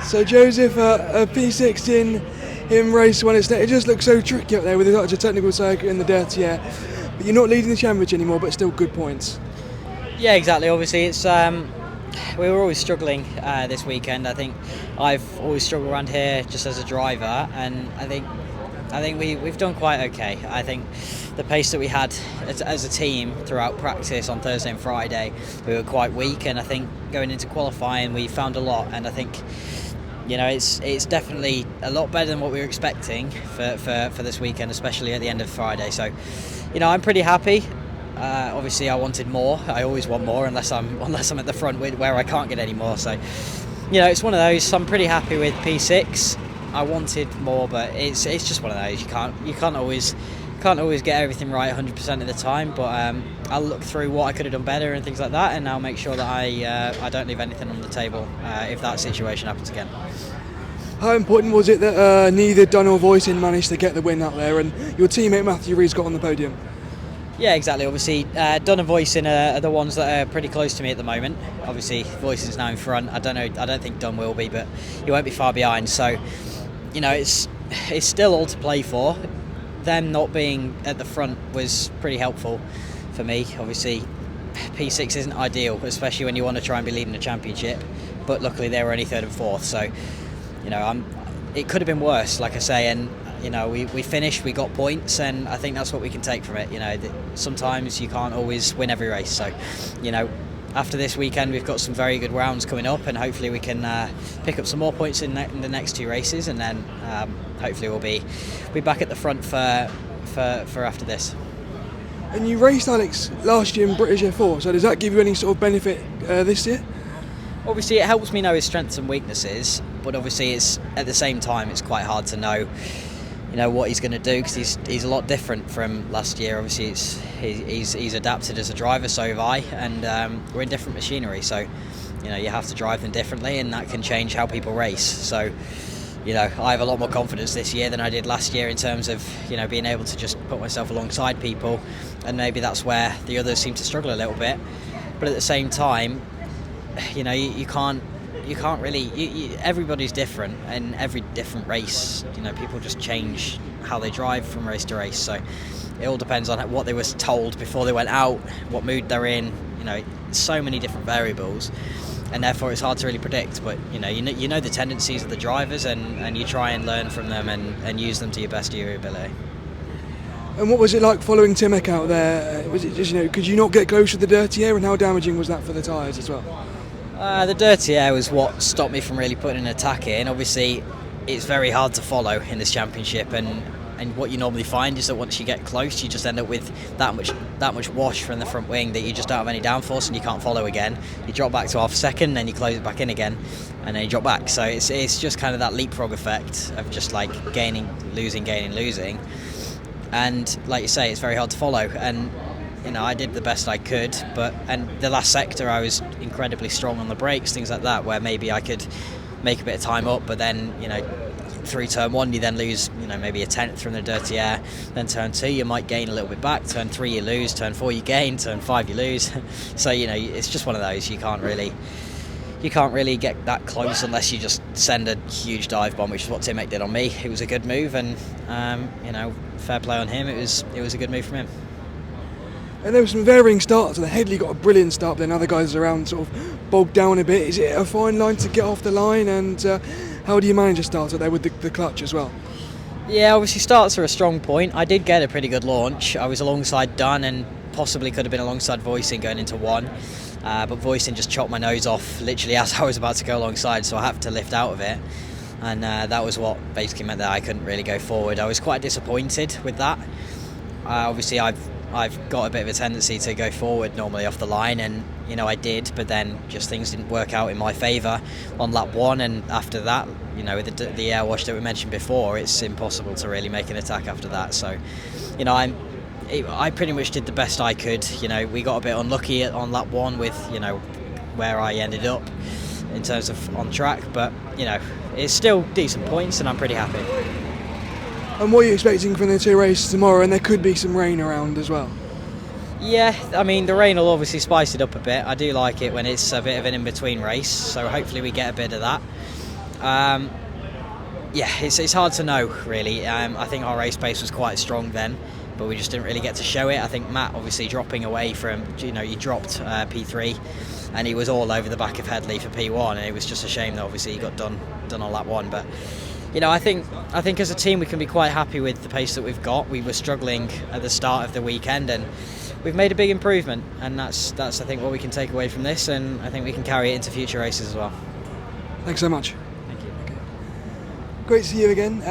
So Joseph, a P6 in race one, it just looks so tricky up there with such a technical circuit in the dirty air. But you're not leading the championship anymore, but still good points. Yeah, exactly. Obviously, it's we were always struggling this weekend. I think I've always struggled around here just as a driver, and I think we've done quite okay. I think the pace that we had as a team throughout practice on Thursday and Friday, we were quite weak, and I think going into qualifying we found a lot, and I think it's definitely a lot better than what we were expecting for this weekend, especially at the end of Friday. So I'm pretty happy. Obviously I wanted more. I always want more unless I'm at the front where I can't get any more. So it's one of those. I'm pretty happy with P6. I wanted more, but it's just one of those. You can't always get everything right 100% of the time. But I'll look through what I could have done better and things like that, and I'll make sure that I don't leave anything on the table if that situation happens again. How important was it that neither Dunn or Voisin managed to get the win out there, and your teammate Matthew Rees got on the podium? Yeah, exactly. Obviously, Dunn and Voisin are the ones that are pretty close to me at the moment. Obviously, Voisin's now in front. I don't think Dunn will be, but he won't be far behind. So, it's still all to play for. Them not being at the front was pretty helpful for me. Obviously, P6 isn't ideal, especially when you want to try and be leading the championship. But luckily, they were only third and fourth. So, it could have been worse, like I say, and. We finished, we got points, and I think that's what we can take from it. Sometimes you can't always win every race. So, after this weekend, we've got some very good rounds coming up, and hopefully we can pick up some more points in the next two races, and then hopefully we'll be back at the front for after this. And you raced Alex last year in British F4, so does that give you any sort of benefit this year? Obviously, it helps me know his strengths and weaknesses, but obviously, it's at the same time it's quite hard to know. What he's going to do, because he's a lot different from last year. Obviously, he's adapted as a driver, so have I, and we're in different machinery. So, you have to drive them differently, and that can change how people race. So, I have a lot more confidence this year than I did last year in terms of being able to just put myself alongside people, and maybe that's where the others seem to struggle a little bit. But at the same time, you can't really. Everybody's different, and every different race, people just change how they drive from race to race. So it all depends on what they were told before they went out, what mood they're in. So many different variables, and therefore it's hard to really predict. But you know the tendencies of the drivers, and you try and learn from them and use them to your best of your ability. And what was it like following Timek out there? Was it just could you not get close to the dirty air, and how damaging was that for the tyres as well? The dirty air was what stopped me from really putting an attack in. Obviously, it's very hard to follow in this championship, and what you normally find is that once you get close, you just end up with that much wash from the front wing that you just don't have any downforce, and you can't follow again. You drop back to half a second, then you close it back in again, and then you drop back. So it's just kind of that leapfrog effect of just like gaining, losing, and like you say, it's very hard to follow. And I did the best I could, and the last sector I was incredibly strong on the brakes, things like that, where maybe I could make a bit of time up, but then, through turn one you then lose, maybe a tenth from the dirty air, then turn two you might gain a little bit back, turn three you lose, turn four you gain, turn five you lose. So, it's just one of those, you can't really get that close unless you just send a huge dive bomb, which is what Timek did on me. It was a good move, and, fair play on him, it was a good move from him. And there were some varying starts. The Headley got a brilliant start, but then other guys around sort of bogged down a bit. Is it a fine line to get off the line, and how do you manage a starter there with the clutch as well? Yeah, obviously starts are a strong point. I did get a pretty good launch. I was alongside Dunn and possibly could have been alongside Voisin going into one, but Voisin just chopped my nose off literally as I was about to go alongside, so I had to lift out of it, and that was what basically meant that I couldn't really go forward. I was quite disappointed with that. Obviously I've got a bit of a tendency to go forward normally off the line, and I did, but then just things didn't work out in my favour on lap one, and after that, with the air wash that we mentioned before, it's impossible to really make an attack after that. So, I pretty much did the best I could. We got a bit unlucky on lap one with where I ended up in terms of on track, but it's still decent points, and I'm pretty happy. And what are you expecting from the two races tomorrow? And there could be some rain around as well. Yeah, I mean, the rain will obviously spice it up a bit. I do like it when it's a bit of an in-between race, so hopefully we get a bit of that. Yeah, it's hard to know really. I think our race pace was quite strong then, but we just didn't really get to show it. I think Matt obviously dropping away from, he dropped P3 and he was all over the back of Headley for P1, and it was just a shame that obviously he got done on lap 1. But I think as a team we can be quite happy with the pace that we've got. We were struggling at the start of the weekend, and we've made a big improvement, and that's I think what we can take away from this, and I think we can carry it into future races as well. Thanks so much. Thank you. Great to see you again.